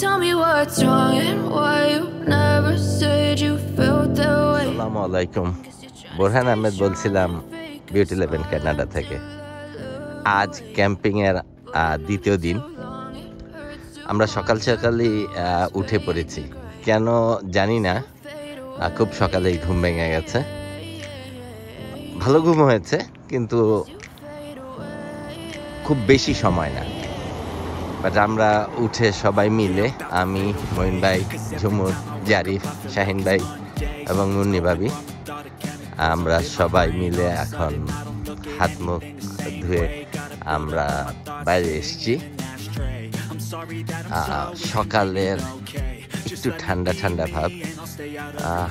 Tell me what's wrong and why you never said you felt that way. আসসালামু আলাইকুম, বোরহান আহমেদ বলছিলাম beauty লেভেন Canada থেকে। আজ ক্যাম্পিং এর দ্বিতীয় দিন। আমরা সকাল সকালই উঠে পড়েছি, কেন জানি না, খুব সকালেই ঘুম ভেঙে গেছে। ভালো ঘুম হয়েছে, কিন্তু খুব বেশি সময় না। বাট আমরা উঠে সবাই মিলে, আমি, মঈন ভাই, ঝুমুর, জারিফ, শাহিন ভাই এবং মুন্নি ভাবি, আমরা সবাই মিলে এখন হাত মুখ ধুয়ে আমরা বাইরে এসেছি। সকালের একটু ঠান্ডা ঠান্ডা ভাব,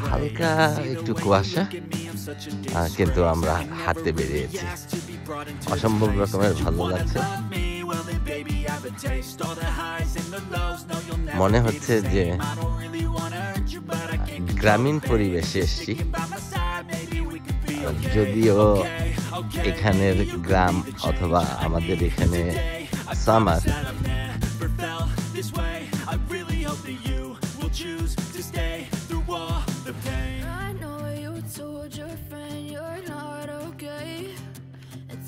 হালকা একটু কুয়াশা, কিন্তু আমরা হাঁটতে বেরিয়েছি। অসম্ভব রকমের ভালো লাগছে। মনে হচ্ছে যে গ্রামীণ পরিবেশে এসেছি, যদিও এখানের গ্রাম অথবা আমাদের এখানে summer.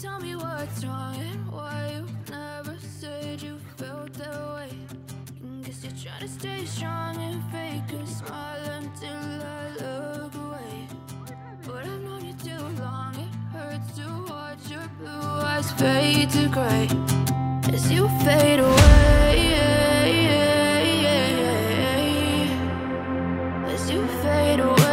Tell me what's wrong and why you never said you felt that way. Guess you're trying to stay strong and fake a smile until I look away. But I've known you too long, it hurts to watch your blue eyes fade to gray as you fade away. As you fade away.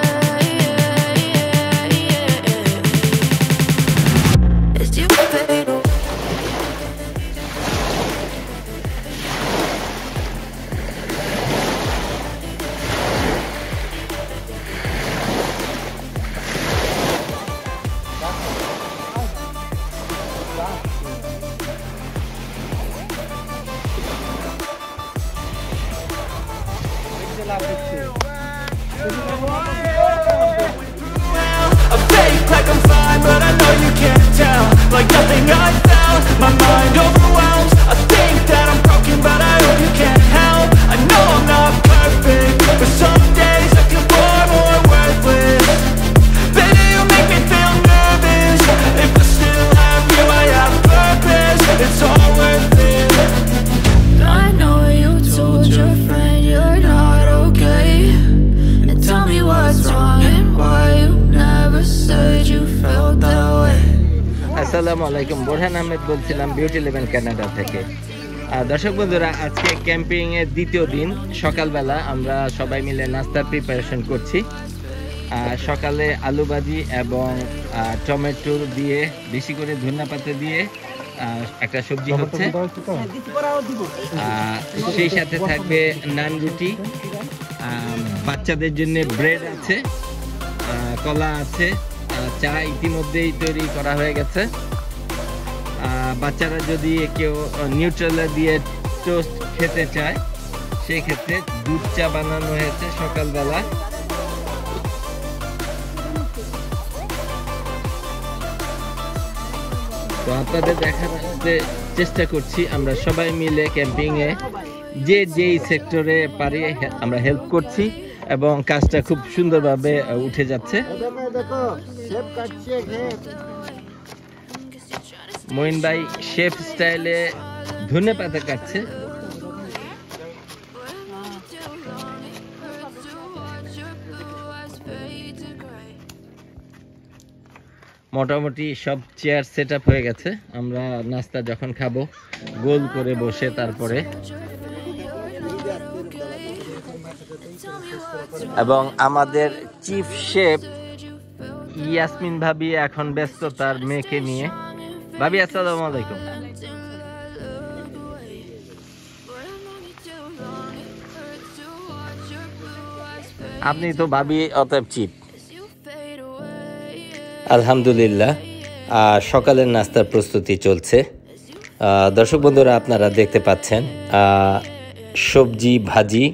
I fake like I'm fine, but I know you can't tell. Like nothing I found, my mind overwhelms. I think that I'm broken, but I hope you can't help. I know I'm not perfect, but some days I feel far more worthless. Baby, you make me feel nervous. If I still have you, I have purpose. It's all worth it. I know you told your friend you're not okay. And tell me what's wrong and why you never said you felt that way. আসসালামু আলাইকুম, বোরহান আহমেদ বলছিলাম beauty লেভেন Canada থেকে। দর্শক বন্ধুরা, আজকে camping এর দ্বিতীয় দিন। সকালবেলা আমরা সবাই মিলে নাস্তার প্রিপারেশন করছি। সকালে আলু ভাজি এবং টমেটো দিয়ে, বেশি করে ধনিয়াপাতা দিয়ে একটা সবজি হচ্ছে। সেই সাথে থাকবে নান রুটি, বাচ্চাদের জন্য ব্রেড আছে, কলা আছে, চা ইতিমধ্যেই তৈরি করা হয়ে গেছে। বাচ্চারা যদি কেউ নিউট্রেলা দিয়ে টোস্ট খেতে চায়, সেই ক্ষেত্রে দুধ চা বানানো হয়েছে সকালবেলা। তো আপনাদের দেখাতে চেষ্টা করছি, আমরা সবাই মিলে ক্যাম্পিংয়ে যে যেই সেক্টরে পারি আমরা হেল্প করছি এবং কাজটা খুব সুন্দরভাবে উঠে যাচ্ছে। মঈন ভাই শেফ স্টাইলে ধনেপাতা কাটছে। মোটামুটি সব চেয়ার সেট আপ হয়ে গেছে। আমরা নাস্তা যখন খাবো গোল করে বসে, তারপরে এবং আমাদের চিফ শেফ ইয়াসমিন ভাবি এখন ব্যস্ত তার মেয়েকে নিয়ে। ভাবি আসসালামু আলাইকুম। আপনি তো ভাবি, অতএব চিফ। আলহামদুলিল্লাহ, সকালের নাস্তার প্রস্তুতি চলছে। দর্শক বন্ধুরা, আপনারা দেখতে পাচ্ছেন সবজি ভাজি,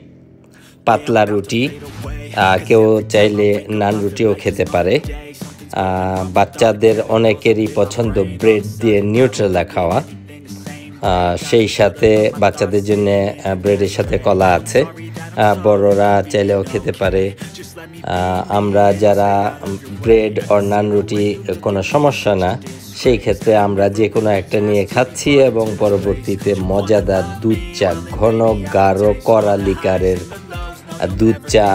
পাতলা রুটি, কেউ চাইলে নান রুটিও খেতে পারে। বাচ্চাদের অনেকেরই পছন্দ ব্রেড দিয়ে নিউট্রেলা খাওয়া। সেই সাথে বাচ্চাদের জন্য ব্রেডের সাথে কলা আছে, বড়রা চাইলেও খেতে পারে। আমরা যারা ব্রেড আর নান রুটি কোনো সমস্যা না, সেই ক্ষেত্রে আমরা যে কোনো একটা নিয়ে খাচ্ছি এবং পরবর্তীতে মজাদার দুধ চা, ঘন গাঢ় কড়া লিকারের দুধ চা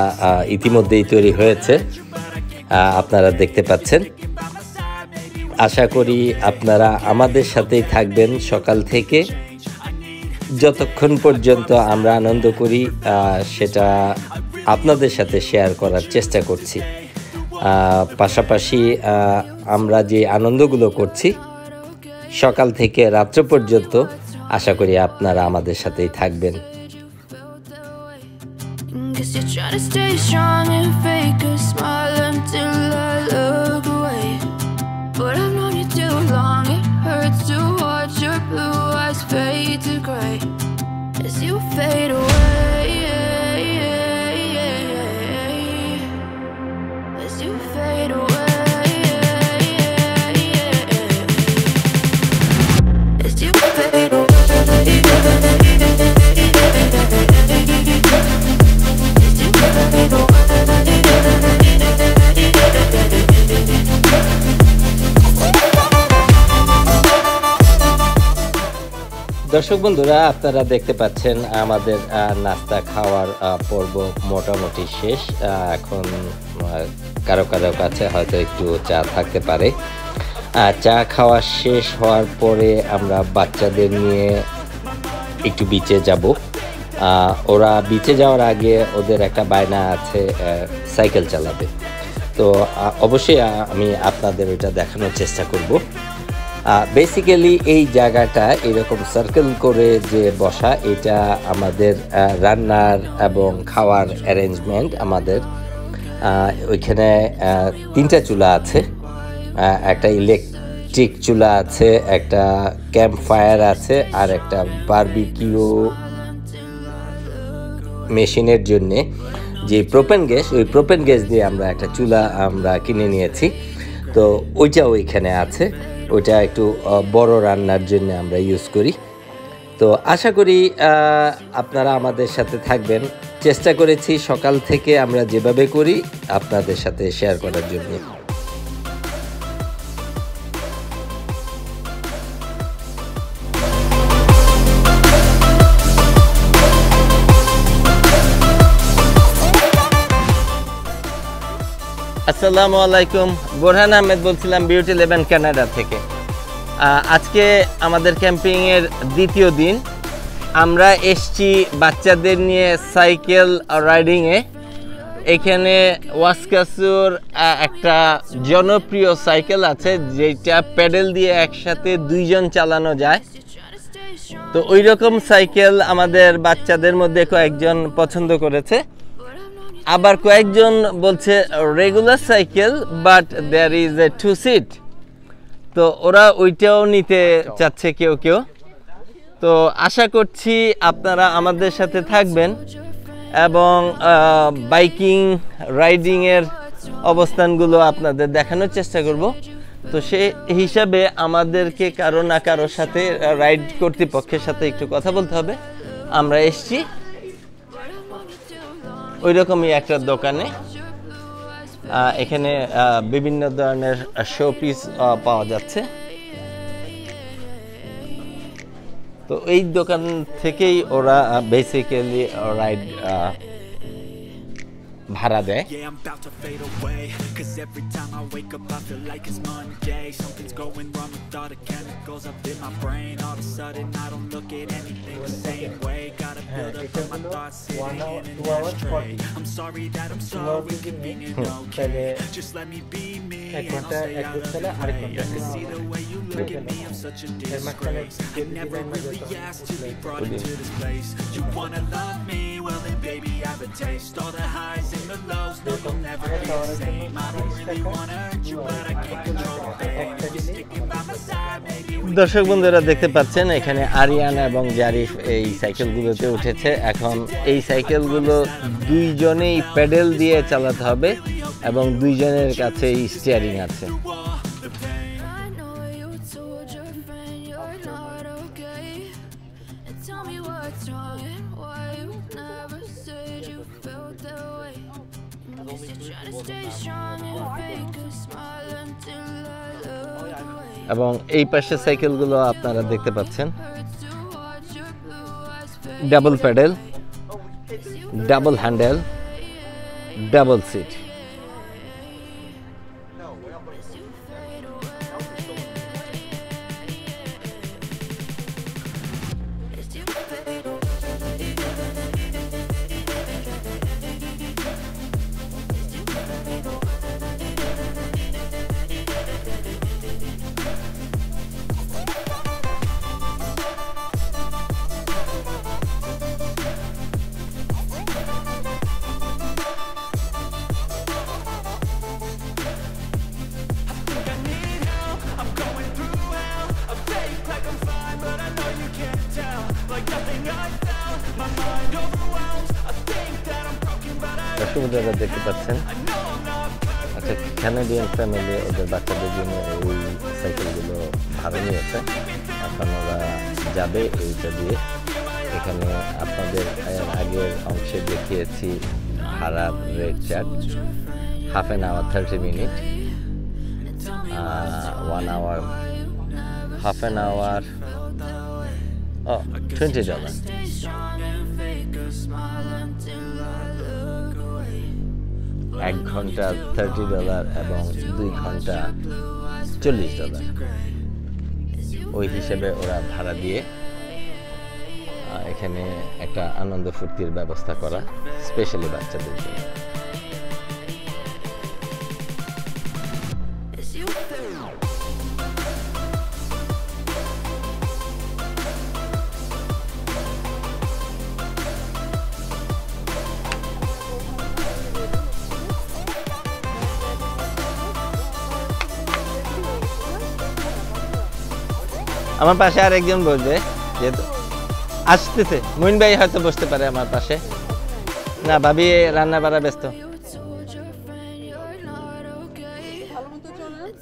ইতিমধ্যেই তৈরি হয়েছে, আপনারা দেখতে পাচ্ছেন। আশা করি আপনারা আমাদের সাথেই থাকবেন সকাল থেকে যতক্ষণ পর্যন্ত আমরা আনন্দ করি, সেটা আপনাদের সাথে শেয়ার করার চেষ্টা করছি। পাশাপাশি আমরা যে আনন্দগুলো করছি সকাল থেকে রাত্র পর্যন্ত, আশা করি আপনারা আমাদের সাথেই থাকবেন। Guess you're trying to stay strong and fake a smile until I look away. But I've known you too long, it hurts to watch your blue eyes fade to gray as you fade away. As you fade away. As you fade away. দর্শক বন্ধুরা, আপনারা দেখতে পাচ্ছেন আমাদের নাস্তা খাওয়ার পর্ব মোটামুটি শেষ। এখন কারো কারো কাছে হয়তো একটু চা থাকতে পারে। চা খাওয়া শেষ হওয়ার পরে আমরা বাচ্চাদের নিয়ে একটু বিচে যাব। ওরা বিচে যাওয়ার আগে ওদের একটা বায়না আছে সাইকেল চালাবে, তো অবশ্যই আমি আপনাদের ওইটা দেখানোর চেষ্টা করব। বেসিক্যালি এই জায়গাটা এরকম সার্কেল করে যে বসা, এটা আমাদের রান্নার এবং খাওয়ার অ্যারেঞ্জমেন্ট। আমাদের ওইখানে 3টা চুলা আছে, একটা ইলেকট্রিক চুলা আছে, একটা ক্যাম্প ফায়ার আছে, আর একটা বারবিকিউ মেশিনের জন্যে যে প্রোপেন গ্যাস, ওই প্রোপেন গ্যাস দিয়ে আমরা একটা চুলা আমরা কিনে নিয়েছি। তো ওইটাও ওইখানে আছে, ওইটা একটু বড় রান্নার জন্য আমরা ইউজ করি। তো আশা করি আপনারা আমাদের সাথে থাকবেন। চেষ্টা করেছি সকাল থেকে আমরা যেভাবে করি আপনাদের সাথে শেয়ার করার জন্য। আসসালামু আলাইকুম, বোরহান আহমেদ বলছিলাম বিউটি 11 কানাডা থেকে। আজকে আমাদের ক্যাম্পিংয়ের দ্বিতীয় দিন। আমরা এসছি বাচ্চাদের নিয়ে সাইকেল রাইডিংয়ে। এখানে ওয়াসকাসুর একটা জনপ্রিয় সাইকেল আছে যেটা প্যাডেল দিয়ে একসাথে 2 জন চালানো যায়। তো ওই রকম সাইকেল আমাদের বাচ্চাদের মধ্যে কয়েকজন পছন্দ করেছে, আবার কয়েকজন বলছে regular cycle but there is a 2 seat. তো ওরা ওইটাও নিতে চাচ্ছে কেউ কেউ। তো আশা করছি আপনারা আমাদের সাথে থাকবেন এবং বাইকিং রাইডিংয়ের অবস্থানগুলো আপনাদের দেখানোর চেষ্টা করব। তো সেই হিসাবে আমাদেরকে কারো না কারোর সাথে রাইড কর্তৃপক্ষের সাথে একটু কথা বলতে হবে। আমরা এসছি ওই রকমই একটা দোকানে। এখানে বিভিন্ন ধরনের শো পিস পাওয়া যাচ্ছে। তো এই দোকান থেকেই ওরা বেসিক্যালি রাইড ভাড়া দেয়। Yeah, I'm about to fade away, 'cause every time I wake up I feel like it's Monday. Something's going wrong with all the chemicals up in my brain. All of a sudden I don't look at anything the same way. Gotta build up on my thoughts sitting in an ashtray. I'm sorry that I'm so inconvenient, okay? Just let me be me and I'll stay out of the way. I can see the way you look at me, I'm such a disgrace. I never really asked to be brought into this place. You wanna love me? Well then baby I have a taste. All the highs and the lows, no you'll never be the same. I don't really wanna hurt you but I can't control the pain. You're sticking by my side, maybe দর্শক বন্ধুরা দেখতে পাচ্ছেন এখানে আরিয়ানা এবং জারিফ এই সাইকেলগুলোতে উঠেছে। এখন এই সাইকেলগুলো 2 জনেই প্যাডেল দিয়ে চালাতে হবে এবং 2 জনের কাছেই স্টিয়ারিং আছে। I know you told your friend you're not okay. stay strong and fake a smile until I look away. এবং এই পাশে সাইকেলগুলো আপনারা দেখতে পাচ্ছেন Hurts to watch your blue eyes fade double pedal, double handle, double seat. as you fade away. As you fade away. সুবিধাটা দেখতে পাচ্ছেন। আচ্ছা, ক্যানাডিয়ান ফ্যামিলি ওদের বাচ্চাদের জন্য এই সাইকেলগুলো ভাড়া নিয়েছে। এখন ওরা যাবে এইটা দিয়ে। এখানে আপনাদের আগের অংশে দেখিয়েছি ভাড়ার rate chart, half an hour 30 minute, 1 hour, half an hour $20, Stay strong and fake a smile until I look away. 1 ঘন্টা $30 এবং 2 ঘন্টা $40। ওই হিসেবে ওরা ভাড়া দিয়ে এখানে একটা আনন্দ ফুর্তির ব্যবস্থা করা স্পেশালি বাচ্চাদের জন্য। As you fade away. আমার পাশে আর একজন বসবে, যেহেতু আসতেছে মুইন ভাই হয়তো বসতে পারে আমার পাশে। না, ভাবি রান্না বাড়া ব্যস্ত। You told your friend you're not okay.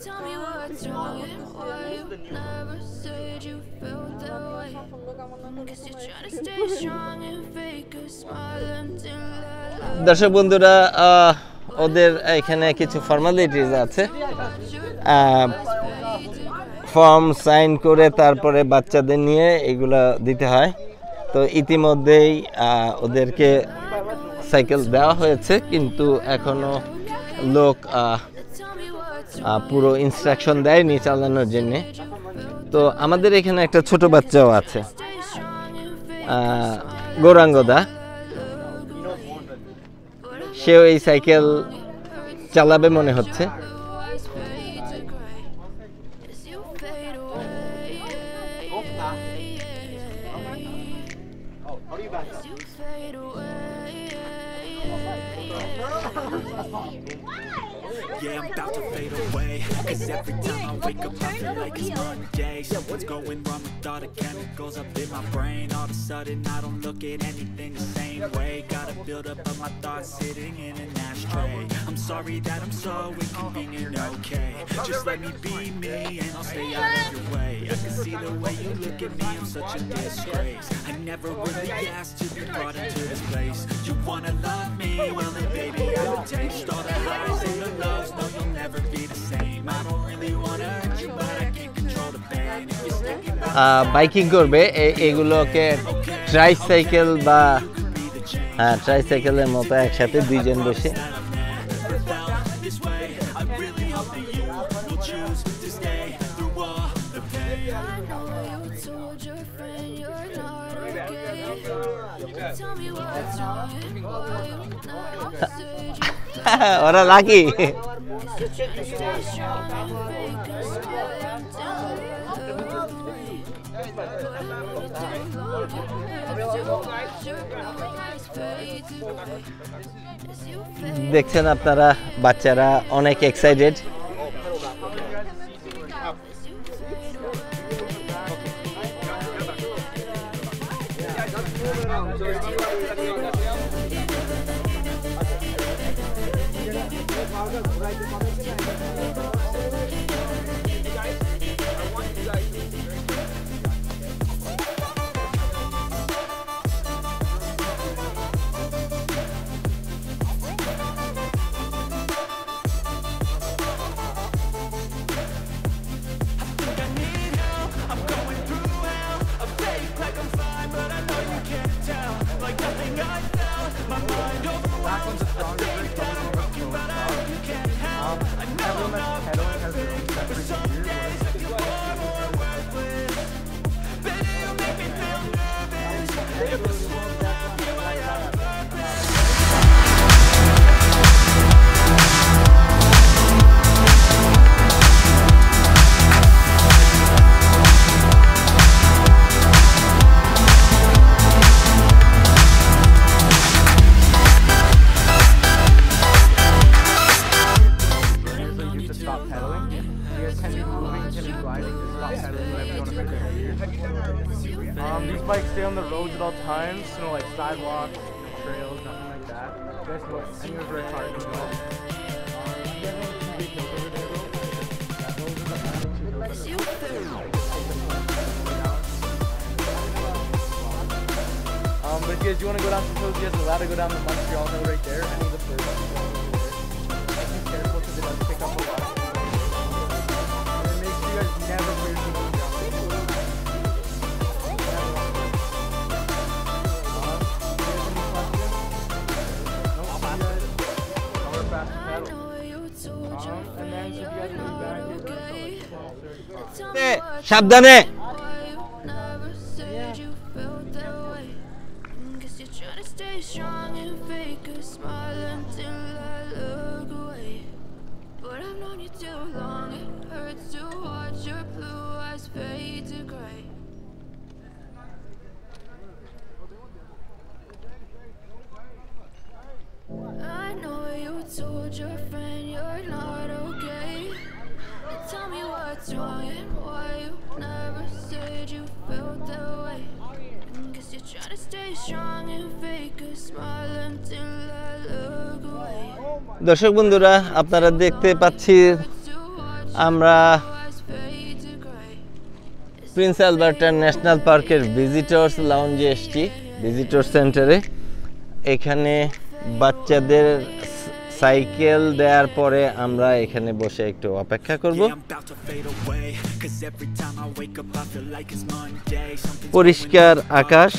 Tell me what's wrong and why you never said you felt that way. Guess you're trying to stay strong and fake a smile until I দর্শক বন্ধুরা, ওদের এখানে কিছু formalities আছে। Form sign করে তারপরে বাচ্চাদের নিয়ে এগুলা দিতে হয়। তো ইতিমধ্যেই ওদেরকে সাইকেল দেওয়া হয়েছে, কিন্তু এখনো লোক পুরো ইনস্ট্রাকশন দেয়নি চালানোর জন্যে। তো আমাদের এখানে একটা ছোট বাচ্চাও আছে, গৌরাঙ্গদা। সেও এই সাইকেল চালাবে মনে হচ্ছে। always fade to gray. As you fade away. As you fade away. Yeah, I'm about to fade away. Cause every time I wake up I feel like it's Monday. Something's going wrong with all the chemicals up in my brain. All of a sudden I don't look at anything the same way. Gotta build up of my thoughts sitting in an ashtray. I'm sorry that I'm so inconvenient, okay. Just let me be me and I'll stay out of your way. I can see the way you look at me, I'm such a disgrace. I never really asked to be brought into this place. You wanna love me? Well then baby I will taste all the highs and the lows. No, you'll never be the same. I don't really wanna hurt you, but I can't control the pain. If you're sticking by biking করবে, এগুলোকে tricycle বা ট্রাইসাইকেলের মতো একসাথে দুইজন বসে this way, I really hope that you will choose to stay through all the pain. I know you told your friend you're not okay. Tell me what's wrong and why you never said you ওরা lucky. You're trying to stay strong and fake a smile until I look away. But every time you look at your eyes fade to gray. As you fade দেখছেন আপনারা, বাচ্চারা অনেক excited. These bikes stay on the roads at all times, so no like sidewalks, no trails, nothing like that. Just what anywhere very hard to go. But if you guys do want to go down to Hills, you guys are allowed to go down the Montreal Hill right there. Any of the first ones over there. Be careful because it does pick up a lot. And it makes sure you guys never put your feet on the ground. সাবধানে Strong and fake a smile until I look away. But I've known you too long, it hurts to watch your blue eyes fade to gray. I know you told your friend you're not okay. Tell me what's wrong and why you never said you felt that way. Guess you're trying to stay strong and fake a smile until I look away. দর্শক বন্ধুরা আপনারা দেখতে পাচ্ছি আমরা Prince Alberta national পার্কের visitors লাউঞ্জে এসেছি, visitor সেন্টারে। এখানে বাচ্চাদের সাইকেল দেওয়ার পরে আমরা এখানে বসে একটু অপেক্ষা করব। পরিষ্কার আকাশ,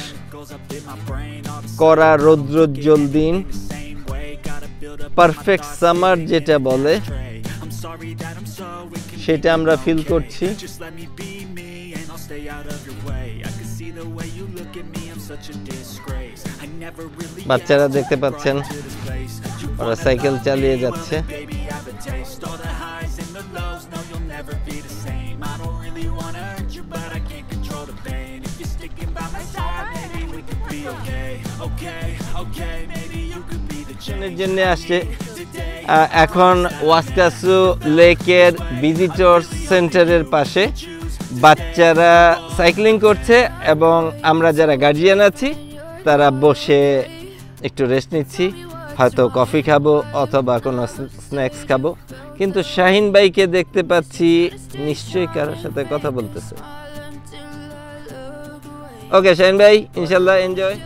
কড়া রৌদ্রোজ্জ্বল দিন, পারফেক্ট সামার যেটা বলে সেটা আমরা ফিল করছি। বাচ্চারা দেখতে পাচ্ছেন ওরা সাইকেল চালিয়ে যাচ্ছে। জন্য আসছে এখন ওয়াসকাসু লেকের ভিজিটর সেন্টারের পাশে বাচ্চারা সাইক্লিং করছে এবং আমরা যারা গার্জিয়ান আছি তারা বসে একটু রেস্ট নিচ্ছি, হয়তো কফি খাবো অথবা কোনো স্ন্যাক্স খাবো। কিন্তু শাহিন ভাইকে দেখতে পাচ্ছি নিশ্চয়ই কারোর সাথে কথা বলতেছে। ওকে শাহিন ভাই, ইনশাল্লাহ এনজয়।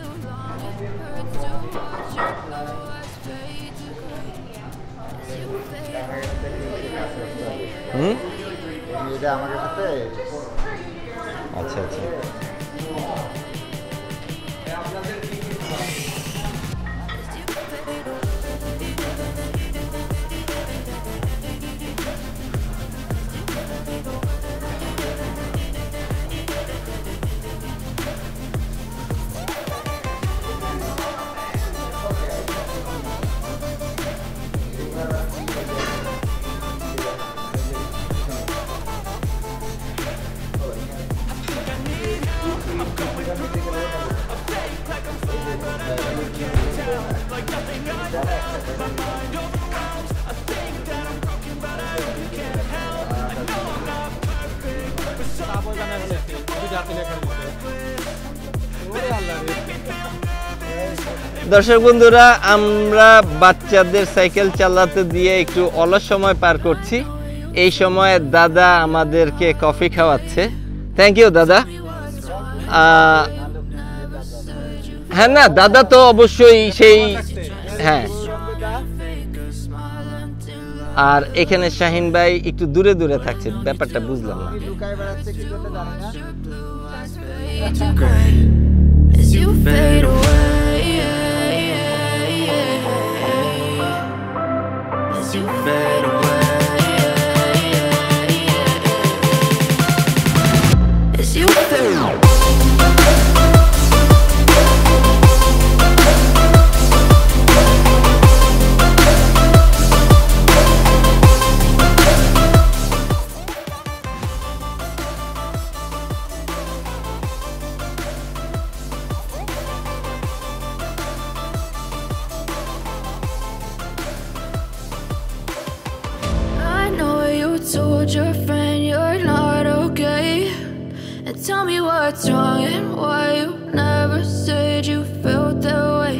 আচ্ছা আচ্ছা, দর্শক বন্ধুরা আমরা বাচ্চাদের সাইকেল চালাতে দিয়ে একটু অলস সময় পার করছি। এই সময় দাদা আমাদেরকে কফি খাওয়াচ্ছে। থ্যাংক ইউ দাদা। হ্যাঁ না দাদা তো অবশ্যই সেই, হ্যাঁ। আর এখানে শাহিন ভাই একটু দূরে দূরে থাকছে, ব্যাপারটা বুঝলাম না। As you fade away, as you fade away, as you fade away. Told your friend you're not okay, and Tell me what's wrong and why you never said you felt that way.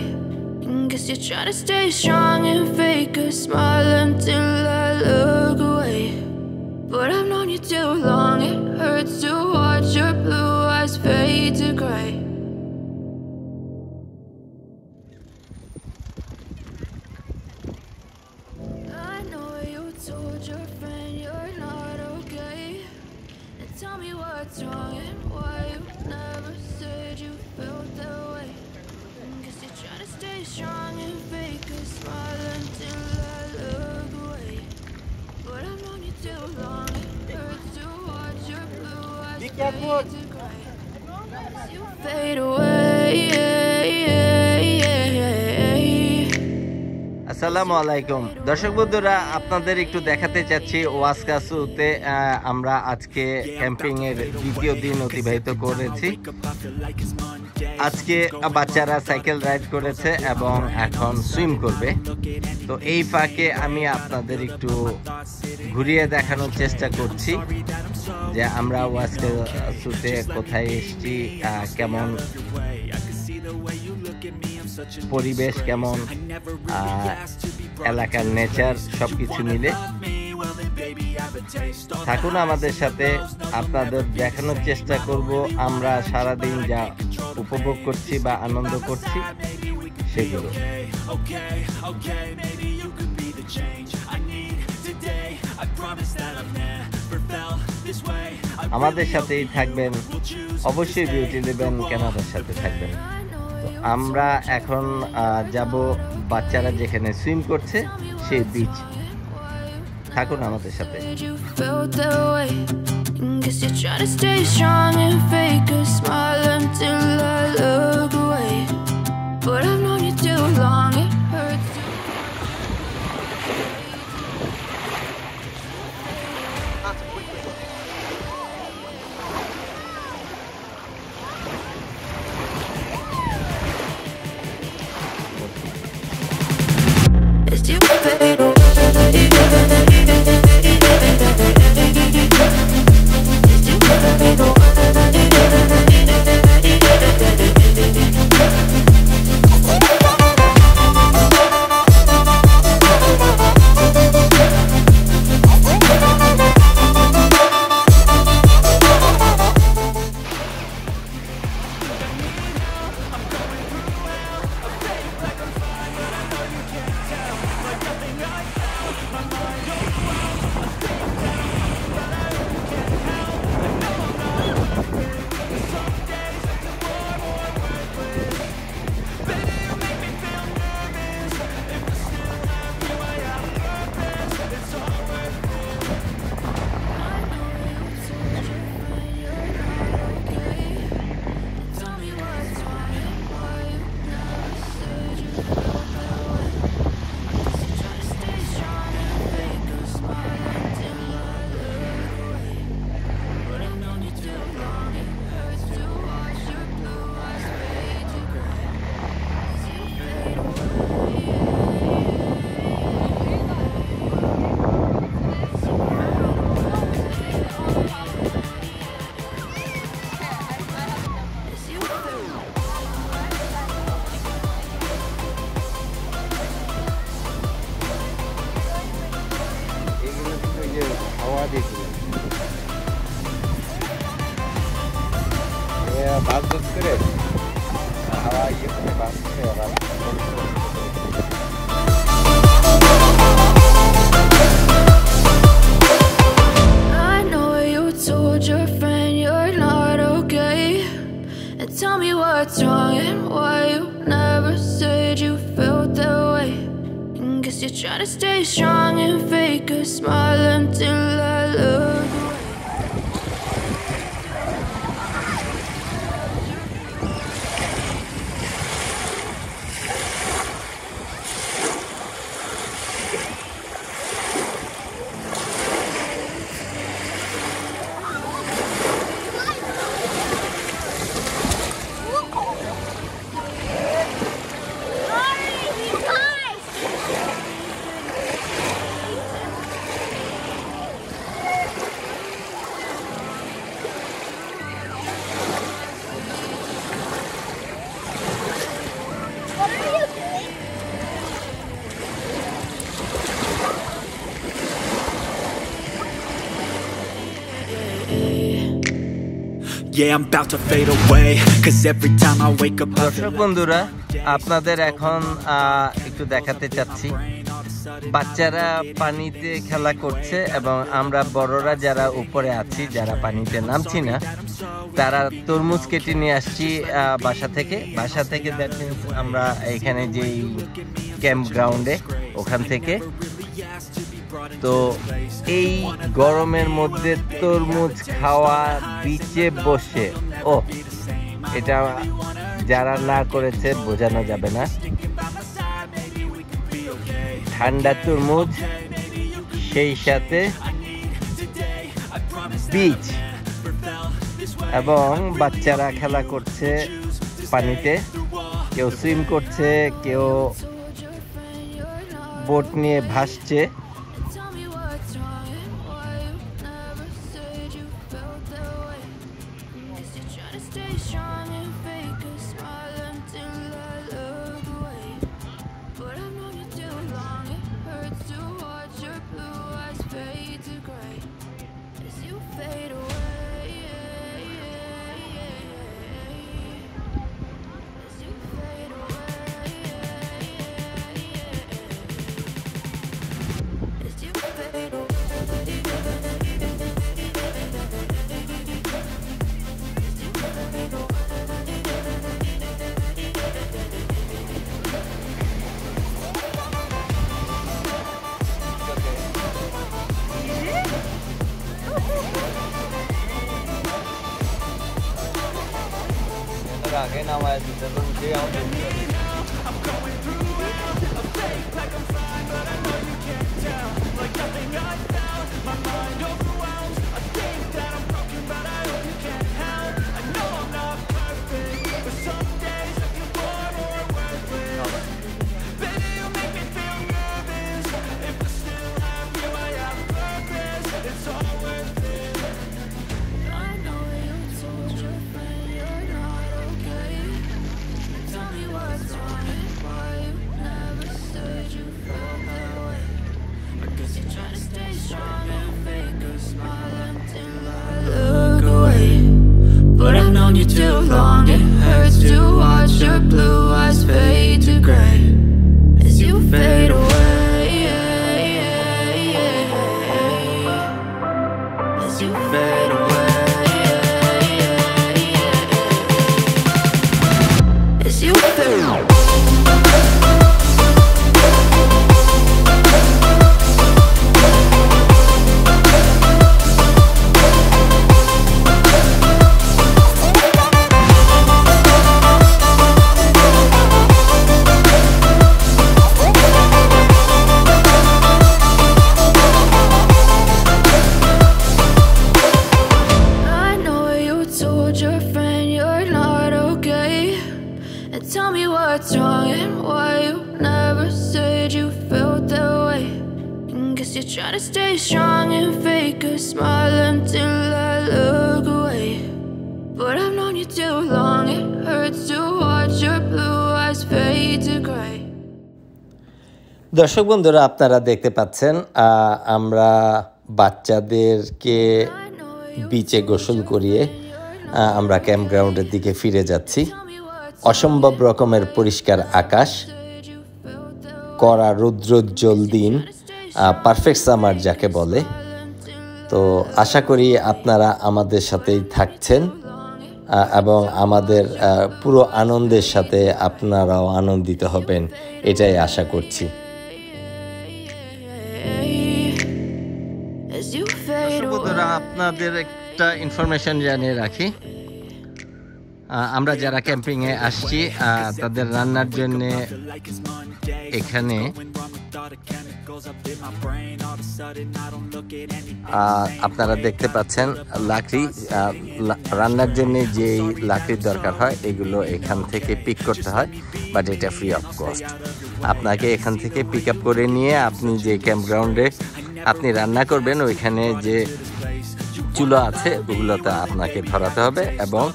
Guess you're trying to stay strong and fake a smile until I look away. But I've known you too long, it hurts to watch your blue eyes fade to gray. I know you told your friend you're not okay. And tell me what's wrong and why you never said you felt that way. Guess you're trying to stay strong and fake a smile until I look away. But I've known you too long, it hurts to watch your blue eyes fade to gray. As you fade away. আসসালামু আলাইকুম দর্শক বন্ধুরা, আপনাদের একটু দেখাতে চাচ্ছি ওয়াসকাসুতে আমরা আজকে ক্যাম্পিং এর দ্বিতীয় দিন অতিবাহিত করেছি। আজকে বাচ্চারা সাইকেল রাইড করেছে এবং এখন সুইম করবে। তো এই ফাঁকে আমি আপনাদের একটু ঘুরিয়ে দেখানোর চেষ্টা করছি যে আমরা ওয়াসকাসুতে কোথায় এসেছি, কেমন পরিবেশ, কেমন এলাকার নেচার, সবকিছু মিলে থাকুন আমাদের সাথে। আপনাদের দেখানোর চেষ্টা করব আমরা সারাদিন যা উপভোগ করছি বা আনন্দ করছি সেগুলো। আমাদের সাথেই থাকবেন, অবশ্যই বিউটি লেভেন কানাডার সাথে থাকবেন। আমরা এখন যাব বাচ্চারা যেখানে সুইম করছে সেই বিচ। থাকুন আমাদের সাথে। You fade away. I know you told your friend you're not okay. And tell me what's wrong and why you never said you felt that way. Guess you're trying to stay strong and fake a smile until I look away. Yeah, I'm about to fade away, cause every time I wake up I দর্শক বন্ধুরা, আপনাদের এখন একটু দেখাতে চাচ্ছি বাচ্চারা পানিতে খেলা করছে এবং আমরা বড়রা যারা উপরে আছি, যারা পানিতে নামছি না, তারা তরমুজ কেটে নিয়ে আসছি বাসা থেকে দ্যাট মিনস আমরা এখানে যেই ক্যাম্প গ্রাউন্ডে ওখান থেকে। তো এই গরমের মধ্যে তরমুজ খাওয়া বিচে বসে, ও এটা যারা না করেছে বোঝানো যাবে না। ঠান্ডা তরমুজ, সেই সাথে বিচ, এবং বাচ্চারা খেলা করছে পানিতে, কেউ সুইম করছে, কেউ বোট নিয়ে ভাসছে। आगे ना आया तो मुझे आओ you too long. It hurts to watch your blue eyes fade to gray as you fade away, as you fade away, as you fade away. Tell me what's wrong and why you never said you felt that way. Guess you're trying to stay strong and fake a smile until I look away. But I've known you too long, it hurts to watch your blue eyes fade to gray. দর্শক বন্ধুরা, আপনারা দেখতে পাচ্ছেন আমরা বাচ্চাদেরকে বিচে গোসল করিয়ে আমরা ক্যাম্প গ্রাউন্ডের দিকে ফিরে যাচ্ছি। অসম্ভব রকমের পরিষ্কার আকাশ, কড়া রৌদ্রোজ্জ্বল দিন, পারফেক্ট সামার যাকে বলে। তো আশা করি আপনারা আমাদের সাথেই থাকছেন এবং আমাদের পুরো আনন্দের সাথে আপনারাও আনন্দিত হবেন, এটাই আশা করছি। আপনাদের একটা ইনফরমেশন জানিয়ে রাখি, আমরা যারা ক্যাম্পিংয়ে আসছি তাদের রান্নার জন্য এখানে আপনারা দেখতে পাচ্ছেন লাকড়ি, রান্নার জন্য যেই লাকড়ির দরকার হয় এগুলো এখান থেকে পিক করতে হয়, বাট এটা ফ্রি অফ কস্ট। আপনাকে এখান থেকে পিক আপ করে নিয়ে আপনি যে ক্যাম্প গ্রাউন্ডে আপনি রান্না করবেন ওইখানে যে চুলা আছে ওগুলোতে আপনাকে ধরাতে হবে এবং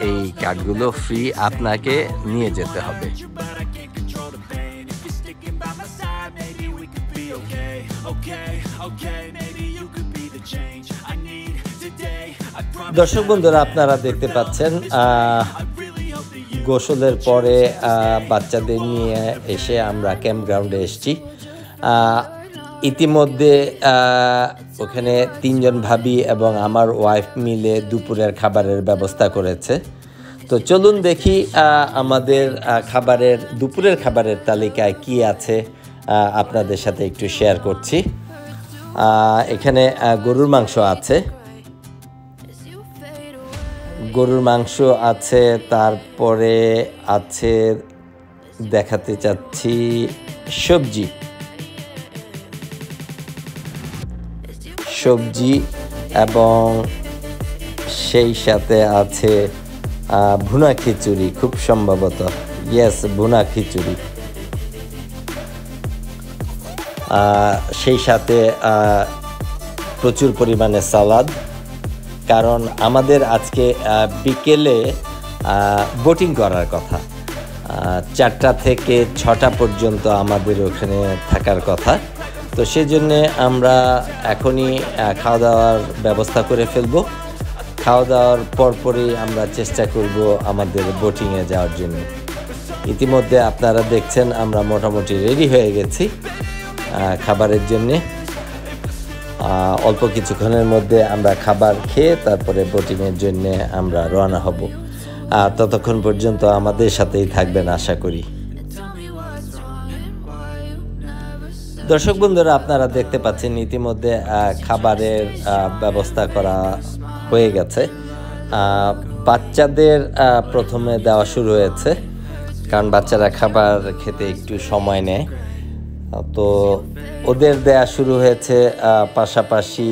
এই কাঠগুলো ফ্রি আপনাকে নিয়ে যেতে হবে। দর্শক বন্ধুরা, আপনারা দেখতে পাচ্ছেন গোসলের পরে বাচ্চাদের নিয়ে এসে আমরা ক্যাম্প গ্রাউন্ডে এসেছি। ইতিমধ্যে ওখানে 3 জন ভাবি এবং আমার ওয়াইফ মিলে দুপুরের খাবারের ব্যবস্থা করেছে। তো চলুন দেখি আমাদের দুপুরের খাবারের তালিকায় কি আছে আপনাদের সাথে একটু শেয়ার করছি। এখানে গরুর মাংস আছে, তারপরে আছে দেখাতে চাচ্ছি সবজি এবং সেই সাথে আছে ভুনা খিচুড়ি, খুব সম্ভবত ভুনা খিচুড়ি। সেই সাথে প্রচুর পরিমাণে সালাদ, কারণ আমাদের আজকে বিকেলে বোটিং করার কথা। 4টা থেকে 6টা পর্যন্ত আমাদের ওখানে থাকার কথা। তো সেজন্য আমরা এখনই খাওয়া দাওয়ার ব্যবস্থা করে ফেলব। খাওয়া দাওয়ার পরপরই আমরা চেষ্টা করব আমাদের বোটিংয়ে যাওয়ার জন্য। ইতিমধ্যে আপনারা দেখছেন আমরা মোটামুটি রেডি হয়ে গেছি খাবারের জন্যে। অল্প কিছুক্ষণের মধ্যে আমরা খাবার খেয়ে তারপরে বোটিংয়ের জন্য আমরা রওনা হব। ততক্ষণ পর্যন্ত আমাদের সাথেই থাকবেন আশা করি। দর্শক বন্ধুরা, আপনারা দেখতে পাচ্ছেন ইতিমধ্যে খাবারের ব্যবস্থা করা হয়ে গেছে। বাচ্চাদের প্রথমে দেওয়া শুরু হয়েছে, কারণ বাচ্চারা খাবার খেতে একটু সময় নেয়। তো ওদের দেয়া শুরু হয়েছে, পাশাপাশি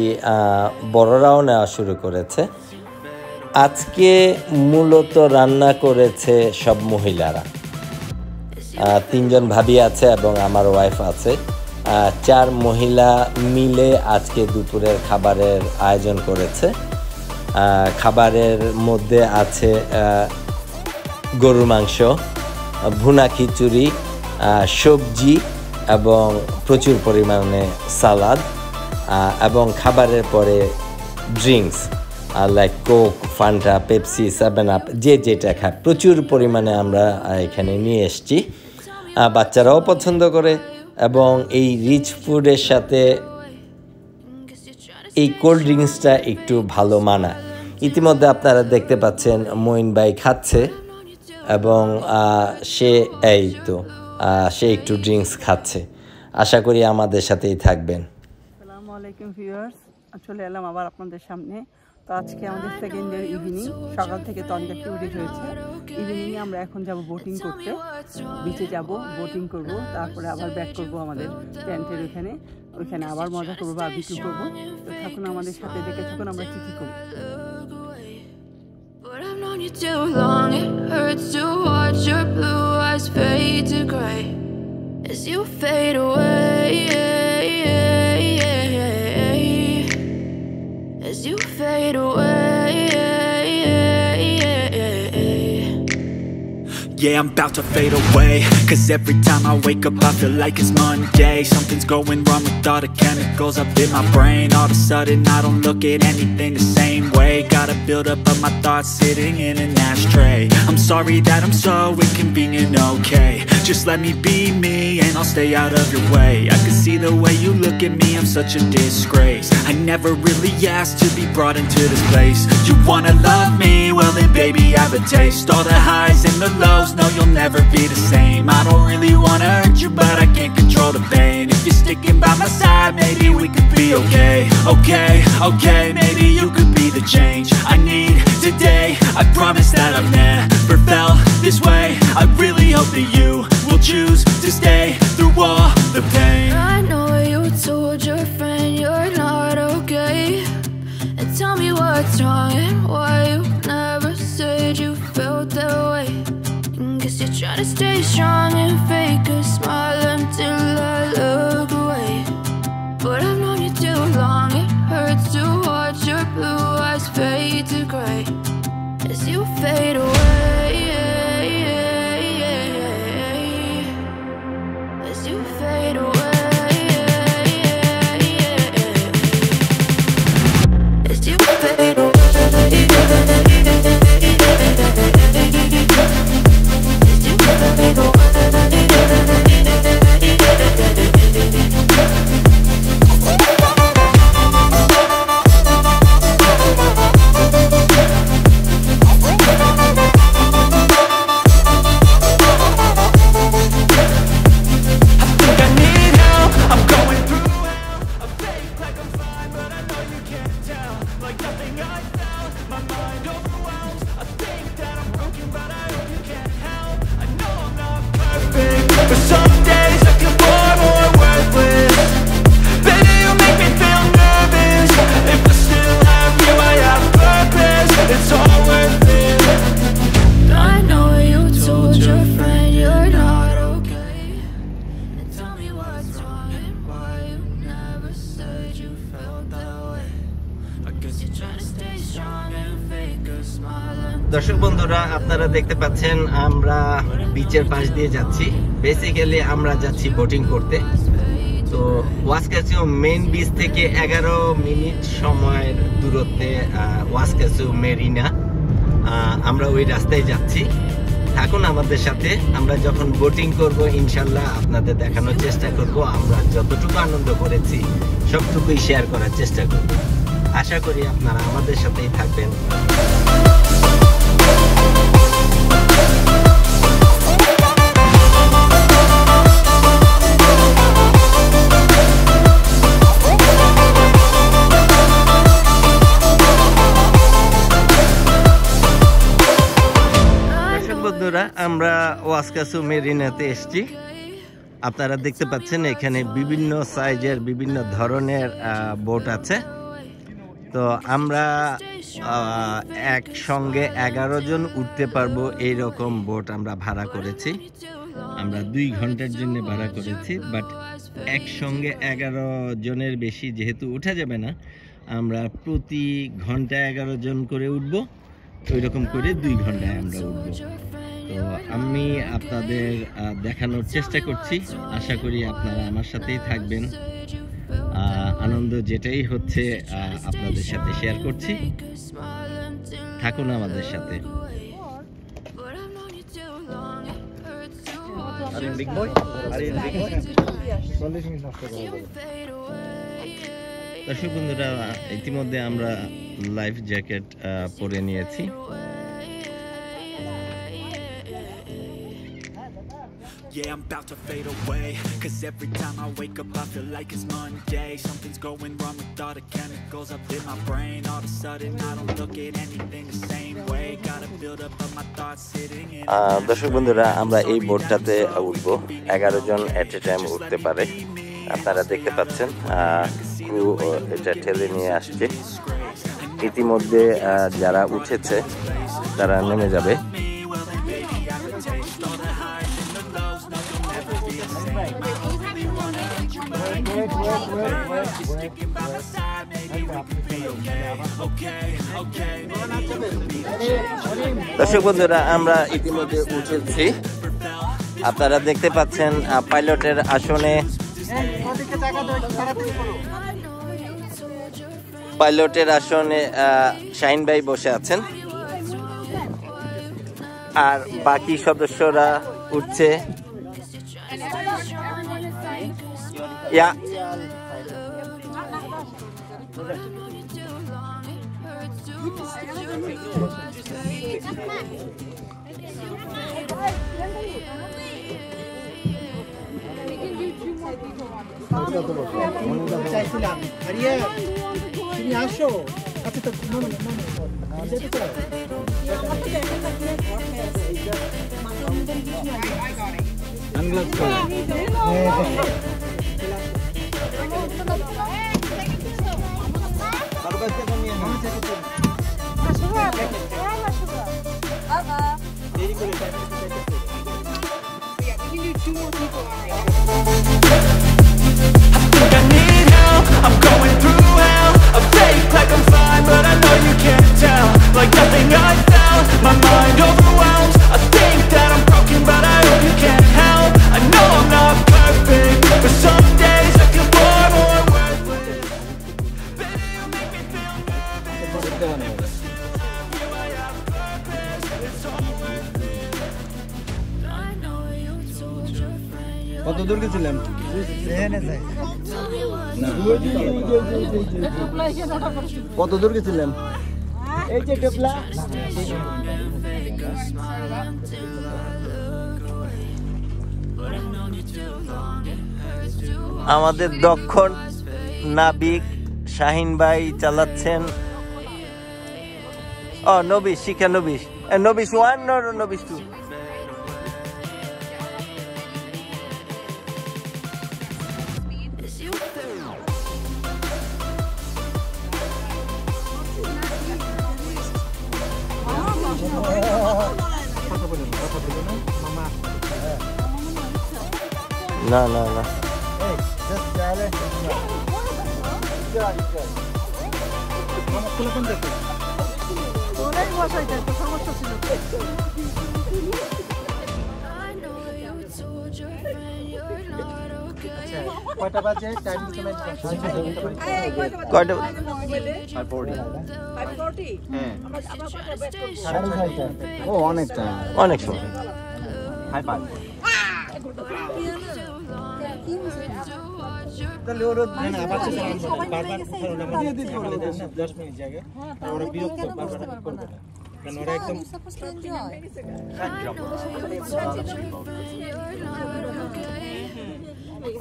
বড়রাও নেওয়া শুরু করেছে। আজকে মূলত রান্না করেছে সব মহিলারা। 3 জন ভাবি আছে এবং আমার ওয়াইফ আছে। 4 মহিলা মিলে আজকে দুপুরের খাবারের আয়োজন করেছে। খাবারের মধ্যে আছে গরুর মাংস, ভুনা খিচুড়ি, সবজি এবং প্রচুর পরিমাণে সালাদ, এবং খাবারের পরে drinks like Coke, Fanta, Pepsi, 7 up, যে যেটা খায় প্রচুর পরিমাণে আমরা এখানে নিয়ে এসেছি। বাচ্চারাও পছন্দ করে এবং এই রিচ ফুডের সাথে এই কোল্ড ড্রিঙ্কসটা একটু ভালো মানায়। ইতিমধ্যে আপনারা দেখতে পাচ্ছেন মঈন ভাই খাচ্ছে এবং সে একটু ড্রিঙ্কস খাচ্ছে। আশা করি আমাদের সাথেই থাকবেন। আসসালামু আলাইকুম ভিউয়ার্স, চলে এলাম আবার আপনাদের সামনে। তো আজকে আমাদের সেকেন্ড ডে ইভিনিং, সকাল থেকে তো অনেক অ্যাক্টিভিটিস হয়েছে। ইভিনিংয়ে আমরা এখন যাব বোটিং করতে, বিচে যাব, বোটিং করব, তারপরে আবার ব্যাক করব আমাদের টেন্টের ওইখানে আবার মজা করবো, বারবিকিউ করব। তো থাকুন আমাদের সাথে, দেখে থাকুন আমরা কী করি। But I've known you too long, it hurts to watch your blue eyes fade to gray as you fade away, as you fade away. Yeah, I'm about to fade away, 'cause every time I wake up I feel like it's Monday. Something's going wrong with all the chemicals up in my brain. All of a sudden I don't look at anything the same way. Gotta build up of my thoughts sitting in an ashtray. I'm sorry that I'm so inconvenient, okay? Just let me be me and I'll stay out of your way. I can see the way you look at me, I'm such a disgrace. I never really asked to be brought into this place. You wanna love me? Well then baby I have a taste. All the highs and the lows, no you'll never be the same. I don't really wanna hurt you but I can't control the pain. If you're sticking by my side, maybe we could be okay. Okay, maybe you could be the change I need today. I promise that I've never felt this way. I really hope that you will choose to stay through all the pain. I know you told your friend you're not okay, and tell me what's wrong and why you never said you felt that way. Guess you're trying to stay strong and fake a smile until I look away. But I've known you too long, it hurts to watch your blue eyes fade to gray as you fade away, as you fade away, as you fade away. দর্শক বন্ধুরা, আপনারা দেখতে পাচ্ছেন আমরা বিচের পাশ দিয়ে যাচ্ছি। Basically আমরা যাচ্ছি বোটিং করতে। তো ওয়াসকাচিও মেইন বিচ থেকে 11 মিনিট সময়ের দূরত্বে ওয়াসকাচিও মেরিনা, আমরা ওই রাস্তায় যাচ্ছি। থাকুন আমাদের সাথে। আমরা যখন বোটিং করব ইনশাল্লাহ আপনাদের দেখানোর চেষ্টা করব। আমরা যতটুকু আনন্দ করেছি সবটুকুই শেয়ার করার চেষ্টা করব। আশা করি আপনারা আমাদের সাথেই থাকবেন। আমরা ওয়াসকাচিও মেরিনাতে এসেছি। আপনারা দেখতে পাচ্ছেন এখানে বিভিন্ন সাইজের বিভিন্ন ধরনের বোট আছে। তো আমরা একসঙ্গে 11 জন উঠতে পারবো এইরকম বোট আমরা ভাড়া করেছি। আমরা 2 ঘন্টার জন্য ভাড়া করেছি, বাট একসঙ্গে 11 জনের বেশি যেহেতু উঠা যাবে না, আমরা প্রতি ঘন্টা 11 জন করে উঠবো। ওই রকম করে 2 ঘন্টায় আমরা উঠবো। তো আমি আপনাদের দেখানোর চেষ্টা করছি। আশা করি আপনারা আমার সাথেই থাকবেন। আনন্দ যেটাই হচ্ছে আপনাদের সাথে শেয়ার করছি। থাকুন আমাদের সাথে। দর্শক বন্ধুরা, ইতিমধ্যে আমরা লাইফ জ্যাকেট পরে নিয়েছি। Yeah, I'm about to fade away, cause every time I wake up I feel like it's Monday. Something's going wrong with all the chemicals up in my brain. All of a sudden I don't look at anything the same way. Gotta build up of my thoughts sitting in. দর্শক বন্ধুরা, আমরা এই বোটটাতে উঠবো। 11 জন এট এ time উঠতে পারে। আপনারা দেখতে পাচ্ছেন ক্রু এটা ঠেলে নিয়ে আসছে। ইতিমধ্যে যারা উঠেছে তারা নেমে যাবে। দর্শক বন্ধুরা, আমরা ইতিমধ্যে উঠেছি। আপনারা দেখতে পাচ্ছেন পাইলটের আসনে শাহিন ভাই বসে আছেন, আর বাকি সদস্যরা উঠছে। চাইছিলাম আরিয়া তুমি আসো। আচ্ছা তো I'm going through hell. I fake like I'm fine, but I know you can't tell. Like nothing I felt, my mind overwhelms. I think that I'm broken, but I hope you can't help. I know I'm not perfect, but some days I feel far more worthless. Baby, you make me feel nervous. Feel I have purpose, it's all worth it. I know you told your friend you'll কত দূর গেছিলাম? কত দূর গেছিলাম? এই যে টেপলা আমাদের দক্ষ নাবিক শাহিন ভাই চালাচ্ছেন। নবিশ শিখা, নবিশ 1 নবিশ 2। না না না, ওরাই বসাইতে একটু সমস্যা ছিল। কয়টা বাজে টাইম কয়টা? 5:40 হ্যাঁ ও অনেক টাইম অনেক সময়। তাহলে ওর না আবার বারবার আমাদের 10 মিনিট জায়গা ওরা বিরক্ত বারবার করবে না কারণ ওরা একদম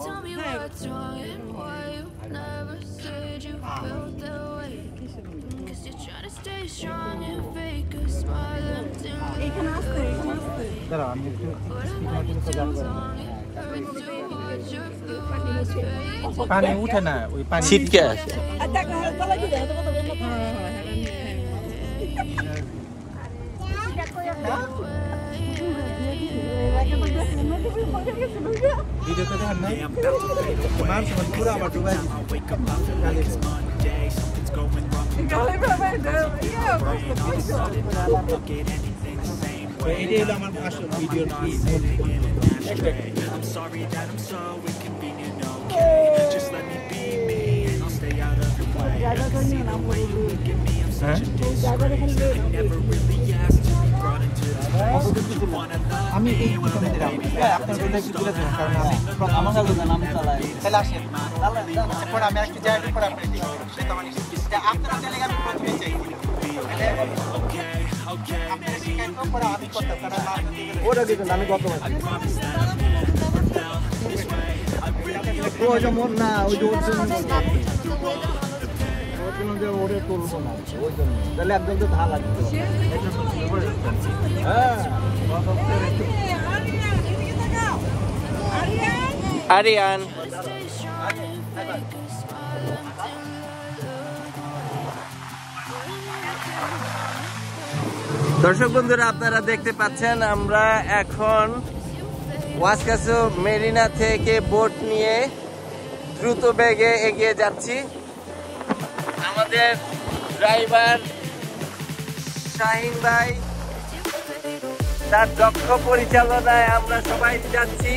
Tell me what's wrong and why you never said you felt that way. Guess you're trying to stay strong and fake a smile until দাঁড়াও আমি একটু পানি উঠে না ওই পানি ছিটকে আসে। ভিডিওতে দেখেন না তোমার সময় পুরো আমার ডুবাই এটাই হলো আমার আসল ভিডিওর I'm sorry that I'm so inconvenient, okay? Just let me be me and I'll stay out of your way. I can see the way you look at me, I'm such a disgrace. I never really asked to be brought into this place. You wanna love আমি me, এই well কথা then দিলাম baby, আপনার বলে একটু দূরে থাকুন কারণ আমার কাছে নাম চালায় তাহলে আসেন তারপর আমি একটু যাই পর আপনি ঠিক সে তো মানে যে আপনারা চলে গেলে প্রথমে চাই আপনি শিখাই তো পরে আমি করতে কারণ ওরা দিবেন আমি গত মাসে ওই যে মন না ওই যে ওর জন্য যে ওরে তুলবো না ওই জন্য তাহলে একদম তো ঢাল লাগবে হ্যাঁ আরিয়ান দর্শক বন্ধুরা আপনারা দেখতে পাচ্ছেন আমরা এখন ওয়াসকাসো মেরিনা থেকে বোট নিয়ে দ্রুত বেগে এগিয়ে যাচ্ছি। আমাদের ড্রাইভার শাহিন ভাই তার দক্ষ পরিচালনায় আমরা সবাই যাচ্ছি।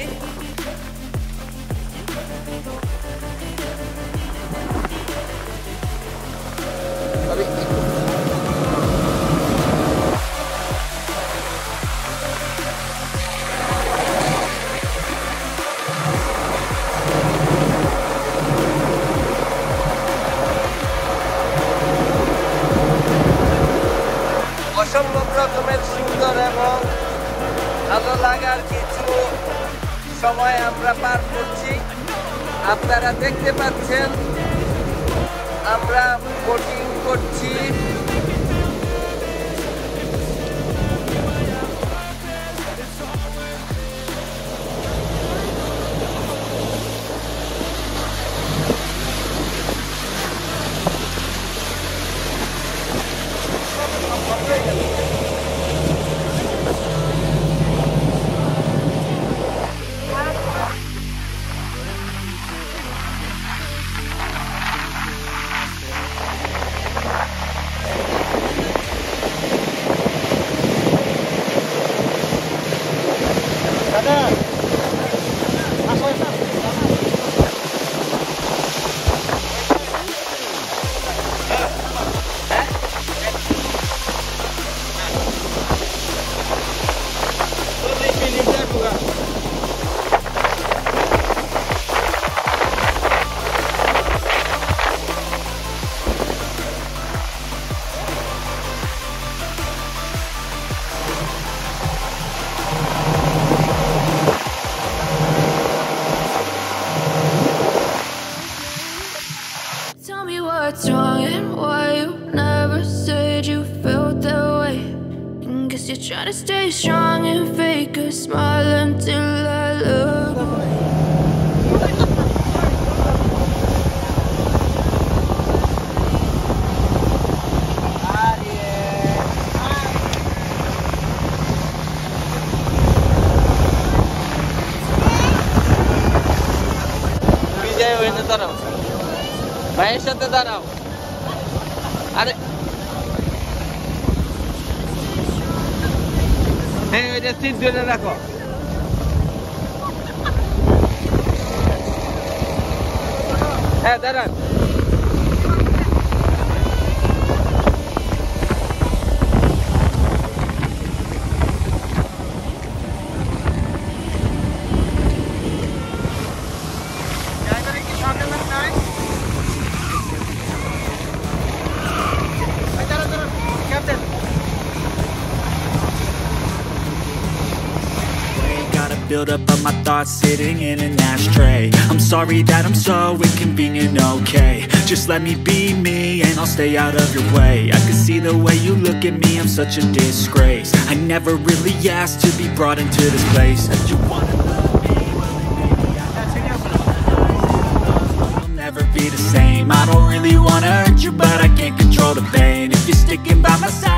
অসম্ভব রকমের সুন্দর এবং ভালো লাগার কিছু সময় আমরা পার করছি। আপনারা দেখতে পাচ্ছেন আমরা বোটিং করছি। Tell me what's wrong and why you never said you felt that way. Guess you're trying to stay strong and fake a smile until I look away. বিজয় হয়ে দাঁড়াও, ভাইয়ের সাথে দাঁড়াও। আরে হ্যাঁ এটা সিট ধরে রাখো হ্যাঁ দাঁড়ান Build up of my thoughts sitting in an ashtray. I'm sorry that I'm so inconvenient, okay. Just let me be me and I'll stay out of your way. I can see the way you look at me, I'm such a disgrace. I never really asked to be brought into this place. You wanna love me, well then maybe I'll never be the same. I don't really wanna hurt you, but I can't control the pain. If you're sticking by my side,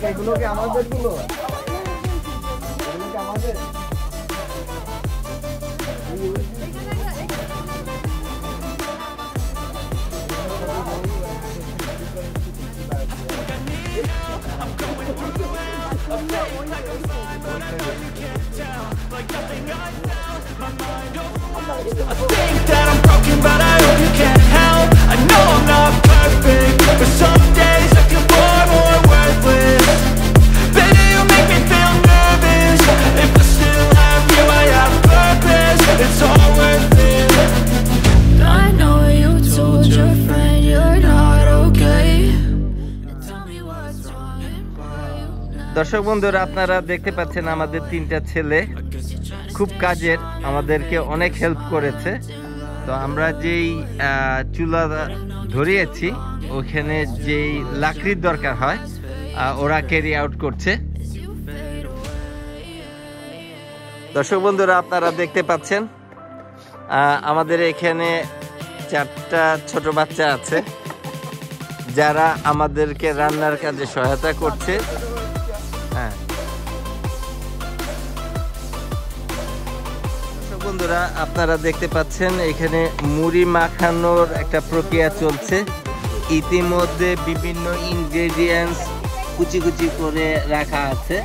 এগুলোকে আমাদের গুলো এগুলোকে আমাদের I think that I'm broken, but I hope you can't help. I know I'm not perfect, but some days I feel more worthless. Baby, you make me feel nervous. If I still have you, I have purpose. It's all worth it. I know you told your friend you're not okay. Tell me what's wrong and why you never. দর্শক বন্ধুরা আপনারা দেখতে পাচ্ছেন আমাদের তিনটা ছেলে খুব কাজের আমাদেরকে অনেক হেল্প করেছে তো আমরা যেই চুলা ধরিয়েছি ওখানে যেই লাকড়ির দরকার হয় ওরা ক্যারি আউট করছে দর্শক বন্ধুরা আপনারা দেখতে পাচ্ছেন আমাদের এখানে 4টা ছোট বাচ্চা আছে যারা আমাদেরকে রান্নার কাজে সহায়তা করছে হ্যাঁ বন্ধুরা আপনারা দেখতে পাচ্ছেন এখানে মুড়ি মাখানোর একটা প্রক্রিয়া চলছে ইতিমধ্যে বিভিন্ন ইনগ্রেডিয়েন্টস কুচি কুচি করে রাখা আছে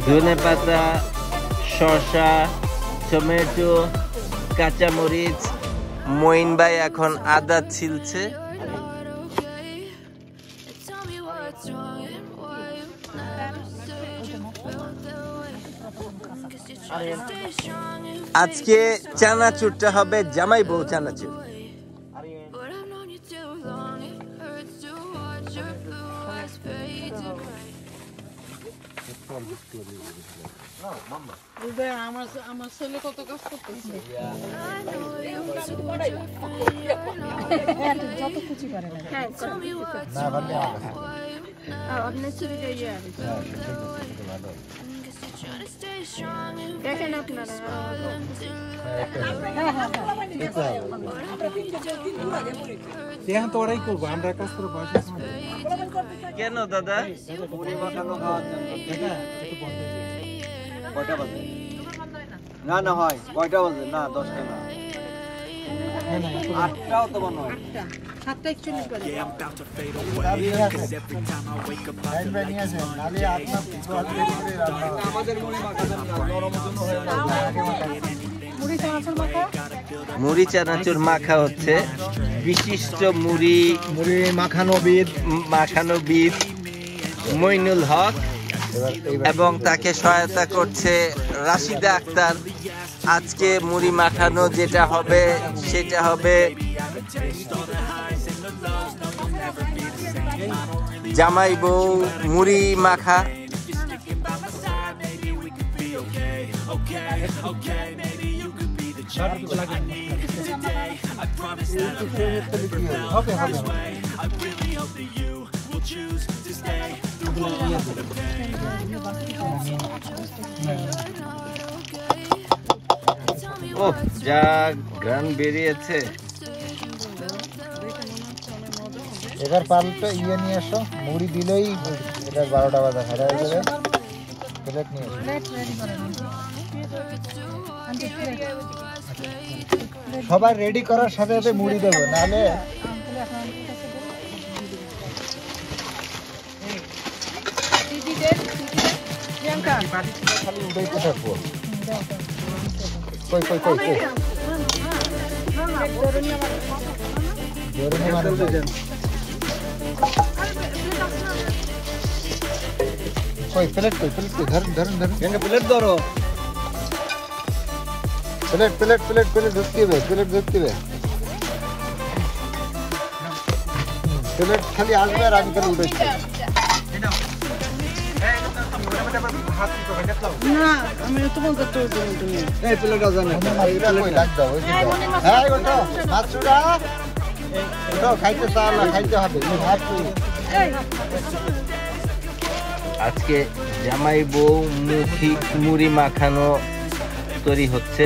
ধনেপাতা শসা টমেটো কাঁচামরিচ মঈন ভাই এখন আদা ছিলছে আজকে চানাচুরটা হবে জামাই বউ চানাচুর আমার ছেলে কত কাজ করতেছে যত খুশি করে আপনার ছেলেটা দেখেন আপনারা এখন তো ওরাই করবো আমরা কাজ করে বয়স কেন দাদা কয়টা বাজে না না হয় কয়টা বাজে না 10টা না 8টাও তো মনে হয় 7টা 41 বাজে আমাদের মুড়ি মাখাটা নরম জন্য হয়ে মুড়ি চানাচুর মাখা মুড়ি চানাচুর মাখা হচ্ছে বিশিষ্ট মুড়ি মাখানোবিদ মইনুল হক এবং তাকে সহায়তা করছে রাশিদা আক্তার। আজকে মুড়ি মাখানো যেটা হবে সেটা হবে জামাই বউ মুড়ি মাখা। ও যা গান বেরিয়েছে। এবার পাল্টা নিয়ে আসো, মুড়ি দিলেই এটা 12টা বাজে হারা হয়ে যাবে। প্লেট নিয়ে সবাই রেডি করার সাথে সাথে মুড়ি দেবো, নাহলে খালি উঠাইতে থাকবো। কই প্লেট প্লেট ধরো, প্লেট ধরতে হবে, প্লেট খালি আসবে আর আমি খালি উঠেছি। না আমি তো বলতে তুমি এই প্লেটটা জানো কই লাগ দাও, ওই দিকে হ্যাঁ ওটা মাছুরা ওটা খাইতে চালা খাইতে হবে। আজকে জামাই বউ মুড়ি মাখানো তৈরি হচ্ছে।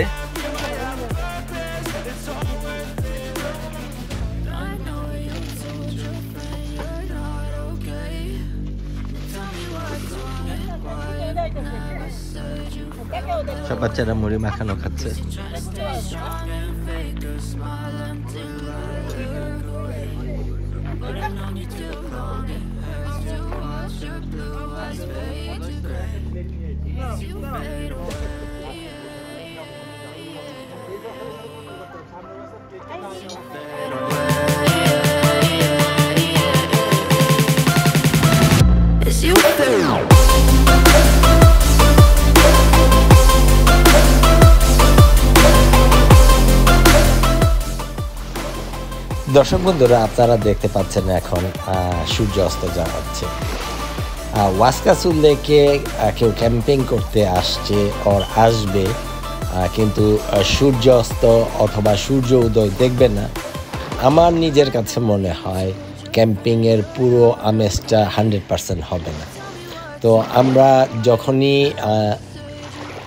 সব বাচ্চারা মুড়ি মাখানো খাচ্ছে। দর্শক বন্ধুরা, আপনারা দেখতে পাচ্ছেন এখন সূর্য অস্ত যাচ্ছে। ওয়াস্কাসুল লেকে কেউ ক্যাম্পিং করতে আসছে ওর আসবে, কিন্তু সূর্য অস্ত অথবা সূর্য উদয় দেখবে না। আমার নিজের কাছে মনে হয় ক্যাম্পিংয়ের পুরো আমেজটা 100% হবে না। তো আমরা যখনই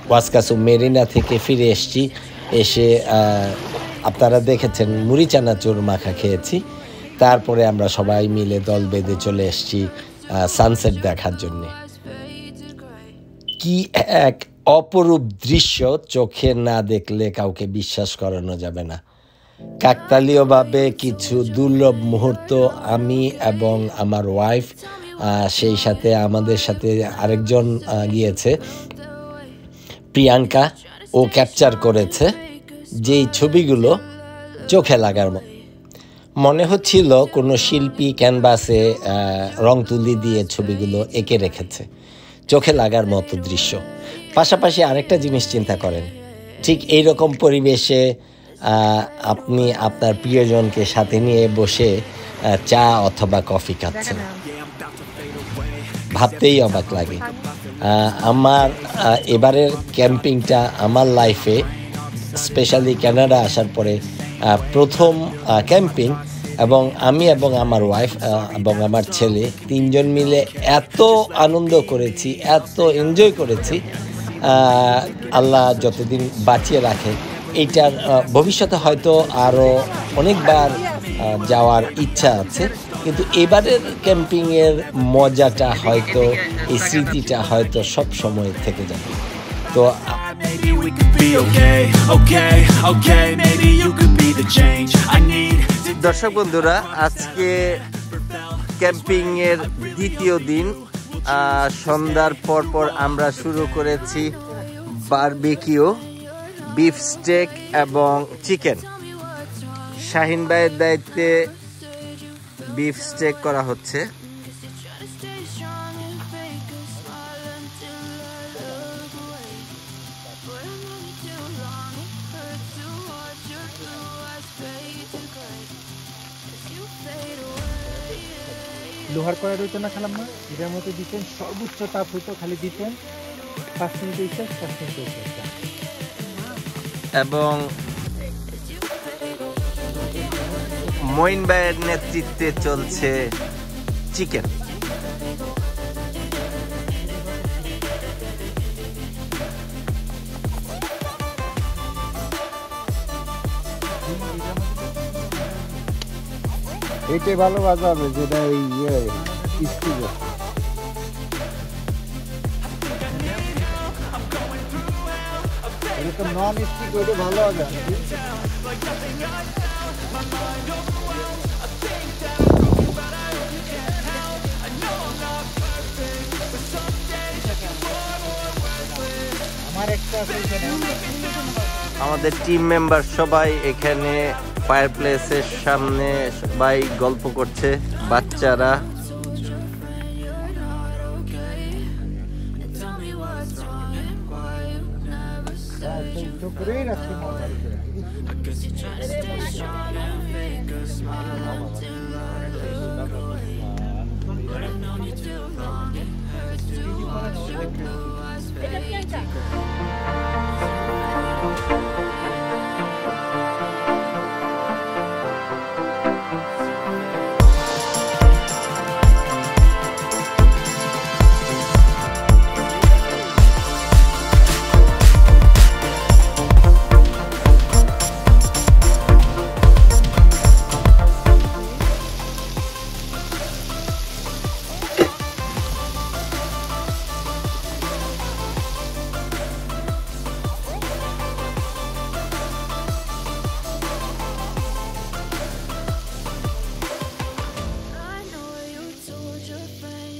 ওয়াস্কাসু মেরিনা থেকে ফিরে এসে আপনারা দেখেছেন মুড়ি চানাচুর মাখা খেয়েছি। তারপরে আমরা সবাই মিলে দল বেঁধে চলে এসেছি সানসেট দেখার জন্যে। কি এক অপরূপ দৃশ্য, চোখে না দেখলে কাউকে বিশ্বাস করানো যাবে না। কাকতালীয়ভাবে কিছু দুর্লভ মুহূর্ত আমি এবং আমার ওয়াইফ, সেই সাথে আমাদের সাথে আরেকজন গিয়েছে প্রিয়াঙ্কা, ও ক্যাপচার করেছে। যেই ছবিগুলো চোখে লাগার মনে হচ্ছিল কোনো শিল্পী ক্যানভাসে রং তুলি দিয়ে ছবিগুলো এঁকে রেখেছে, চোখে লাগার মতো দৃশ্য। পাশাপাশি আরেকটা জিনিস চিন্তা করেন, ঠিক এইরকম পরিবেশে আপনি আপনার প্রিয়জনকে সাথে নিয়ে বসে চা অথবা কফি খাচ্ছেন, ভাবতেই অবাক লাগে। আমার এবারের ক্যাম্পিংটা আমার লাইফে, স্পেশালি কানাডা আসার পরে প্রথম ক্যাম্পিং, এবং আমি এবং আমার ওয়াইফ এবং আমার ছেলে তিনজন মিলে এত আনন্দ করেছি, এত এনজয় করেছি। আল্লাহ যতদিন বাঁচিয়ে রাখে, এইটার ভবিষ্যতে হয়তো আরও অনেকবার যাওয়ার ইচ্ছা আছে, কিন্তু এবারের ক্যাম্পিংয়ের মজাটা হয়তো, এই স্মৃতিটা হয়তো সব সময় থেকে যাবে। তো দর্শক বন্ধুরা, আজকে ক্যাম্পিংয়ের দ্বিতীয় দিন। সন্ধ্যার পর আমরা শুরু করেছি বারবিকিউ, বিফ স্টেক এবং চিকেন। শাহিন ভাইয়ের দায়িত্বে বিফ স্টেক করা হচ্ছে। লোহার কড়াই রইতো না খেলাম না, এটার মধ্যে দিতেন সর্বোচ্চ তাপ হইতো, খালি দিতেন 5 মিনিট হইছে, 5 মিনিট হইছে। এবং মঈন ভাইয়ের নেতৃত্বে চলছে চিকেন। এটাই ভালো ভাজা হবে, যেটা এই স্টিক এরকম নন স্টিক ওইটা ভালো হবে। আমার একটা আমাদের টিম মেম্বার সবাই এখানে ফায়ার প্লেসের সামনে সবাই গল্প করছে, বাচ্চারা।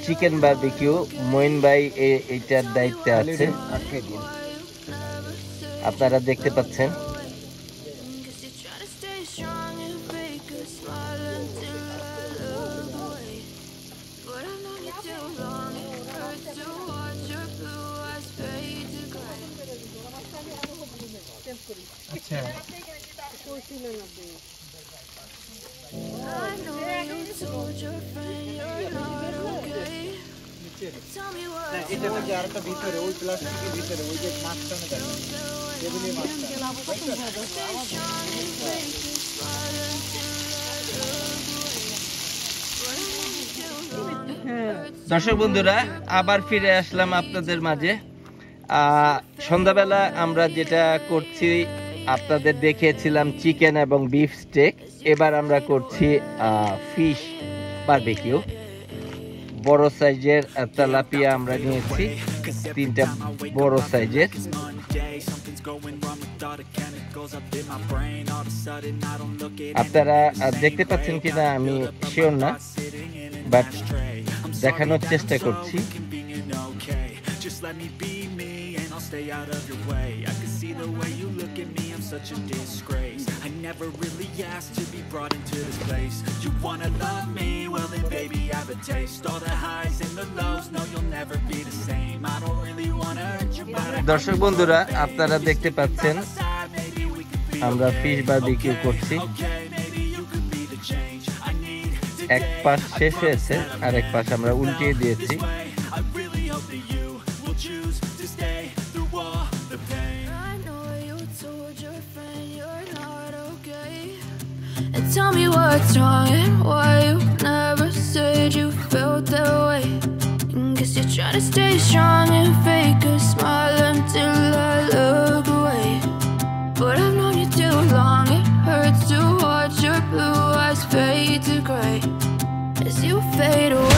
চিকেন বারবিকিউ মঈন ভাই এইটার দায়িত্বে আছে, আপনারা দেখতে পাচ্ছেন। এটা যে আরেকটা ভিতরে ওই প্লাস্টিকের ভিতরে ওই যে মাছখানে এগুলি দর্শক বন্ধুরা, আবার ফিরে আসলাম আপনাদের মাঝে। সন্ধ্যাবেলা আমরা যেটা করছি আপনাদের দেখিয়েছিলাম চিকেন এবং বিফ স্টেক, এবার আমরা করছি ফিশ বারবিকিউ। বড় সাইজের তেলাপিয়া আমরা নিয়েছি, 3টা বড় সাইজের। আপনারা দেখতে পাচ্ছেন কিনা আমি শিওর না, বাট দেখানোর চেষ্টা করছি। Stay out of your way. I can see the way you look at me, I'm such a disgrace. I never really asked to be brought into this place. You wanna love me? Well then baby I have a taste. All the highs and the lows, no you'll never be the same. I don't really wanna hurt you but দর্শক বন্ধুরা, আপনারা দেখতে পাচ্ছেন আমরা fish barbecue করছি। এক পাশ শেষ হয়েছে আর এক পাশ আমরা উল্টিয়ে দিয়েছি। Tell me what's wrong and why you never said you felt that way. Guess you're trying to stay strong and fake a smile until I look away. But I've known you too long, it hurts to watch your blue eyes fade to gray as you fade away.